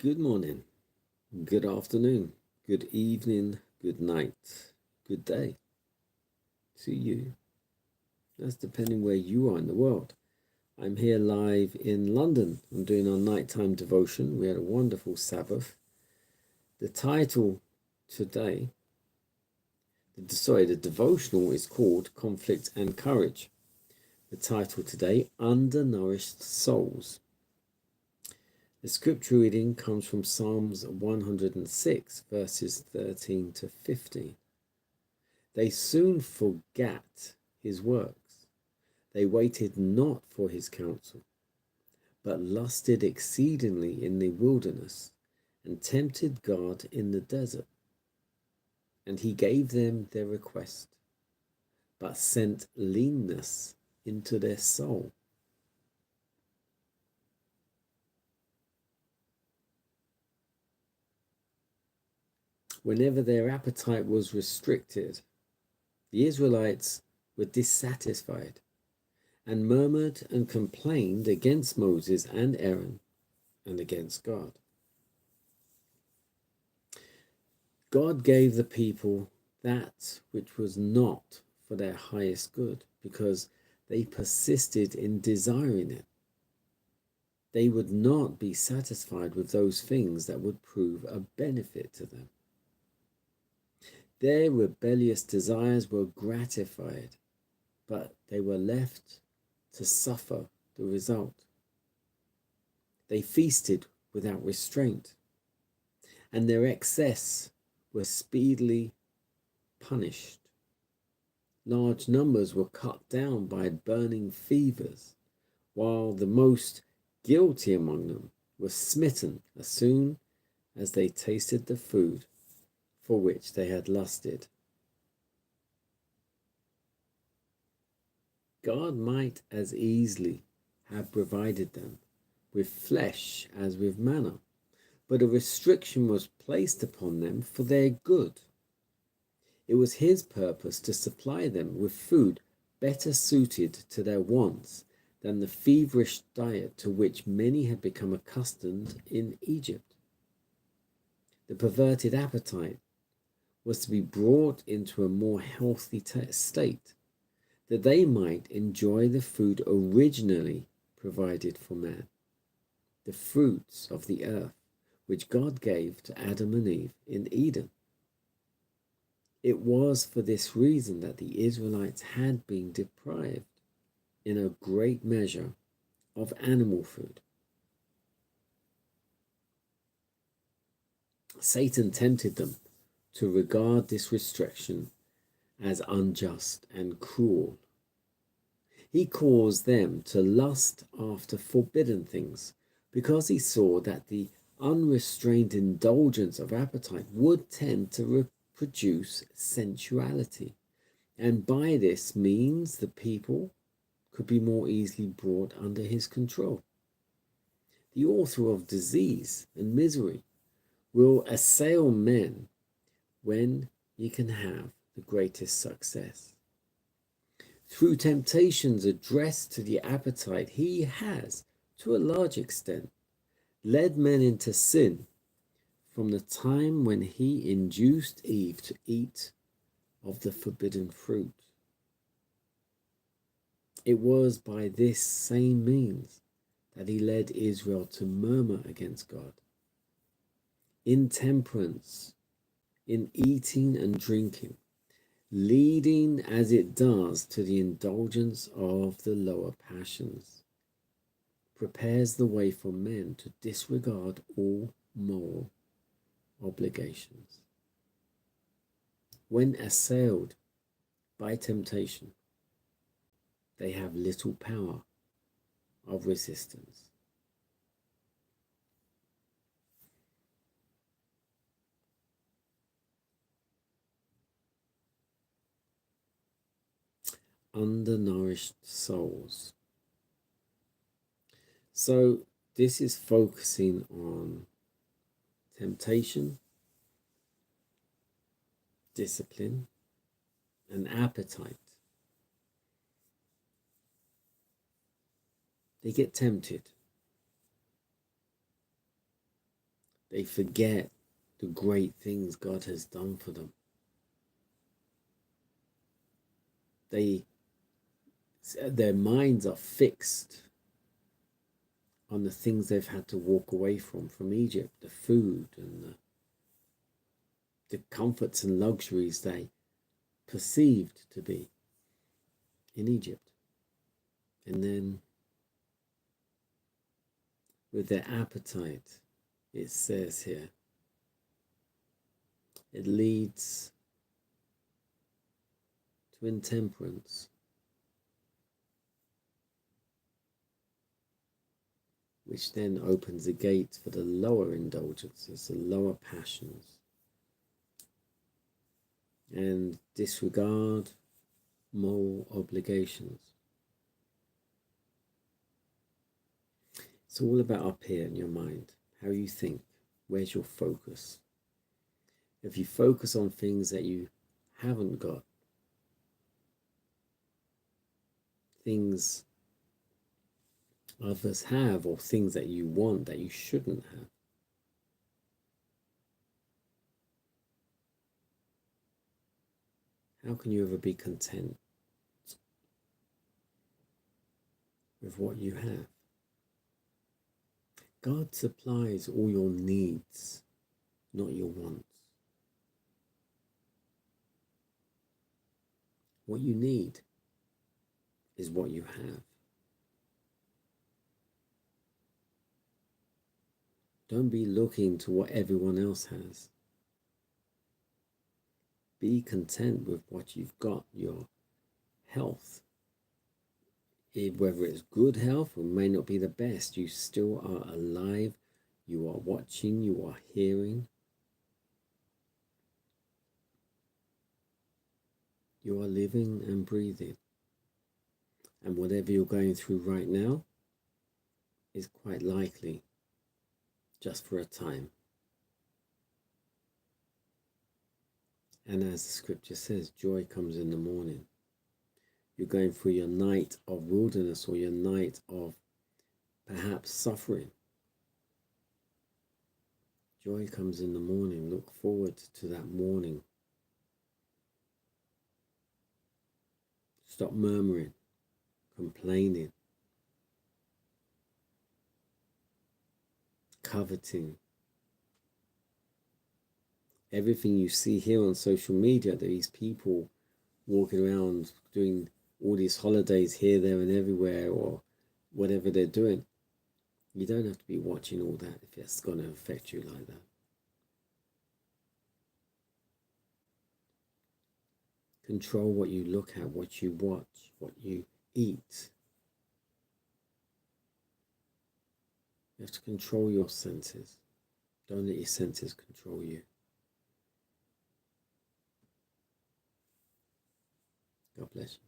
Good morning, good afternoon, good evening, good night, good day to you. That's depending where you are in the world. I'm here live in London. I'm doing our nighttime devotion. We had a wonderful Sabbath. The title today, the devotional is called Conflict and Courage. The title today, Undernourished Souls. The scripture reading comes from Psalms 106, verses 13 to 15. They soon forgat his works. They waited not for his counsel, but lusted exceedingly in the wilderness, and tempted God in the desert. And he gave them their request, but sent leanness into their soul. Whenever their appetite was restricted, the Israelites were dissatisfied and murmured and complained against Moses and Aaron and against God. God gave the people that which was not for their highest good because they persisted in desiring it. They would not be satisfied with those things that would prove a benefit to them. Their rebellious desires were gratified, but they were left to suffer the result. They feasted without restraint, and their excess was speedily punished. Large numbers were cut down by burning fevers, while the most guilty among them were smitten as soon as they tasted the food for which they had lusted. God might as easily have provided them with flesh as with manna, but a restriction was placed upon them for their good. It was his purpose to supply them with food better suited to their wants than the feverish diet to which many had become accustomed in Egypt. The perverted appetite was to be brought into a more healthy state, that they might enjoy the food originally provided for man, the fruits of the earth, which God gave to Adam and Eve in Eden. It was for this reason that the Israelites had been deprived, in a great measure, of animal food. Satan tempted them to regard this restriction as unjust and cruel. He caused them to lust after forbidden things because he saw that the unrestrained indulgence of appetite would tend to produce sensuality, and by this means the people could be more easily brought under his control. The author of disease and misery will assail men when he can have the greatest success. Through temptations addressed to the appetite, he has, to a large extent, led men into sin from the time when he induced Eve to eat of the forbidden fruit. It was by this same means that he led Israel to murmur against God. Intemperance in eating and drinking, leading as it does to the indulgence of the lower passions, prepares the way for men to disregard all moral obligations. When assailed by temptation, they have little power of resistance. Undernourished souls. So this is focusing on temptation, discipline, and appetite. They get tempted. They forget the great things God has done for them. Their minds are fixed on the things they've had to walk away from Egypt, the food and the comforts and luxuries they perceived to be in Egypt. And then with their appetite, it says here, it leads to intemperance, which then opens the gates for the lower indulgences, the lower passions, and disregard moral obligations. It's all about up here in your mind, how you think, where's your focus. If you focus on things that you haven't got, things others have, or things that you want that you shouldn't have, how can you ever be content with what you have? God supplies all your needs, not your wants. What you need is what you have. Don't be looking to what everyone else has. Be content with what you've got, your health. Whether it's good health or may not be the best, you still are alive, you are watching, you are hearing. You are living and breathing. And whatever you're going through right now is quite likely just for a time. And as the scripture says, joy comes in the morning. You're going through your night of wilderness or your night of perhaps suffering. Joy comes in the morning. Look forward to that morning. Stop murmuring, complaining, coveting. Everything you see here on social media, these people walking around doing all these holidays here, there and everywhere, or whatever they're doing. You don't have to be watching all that if it's going to affect you like that. Control what you look at, what you watch, what you eat. You have to control your senses. Don't let your senses control you. God bless you.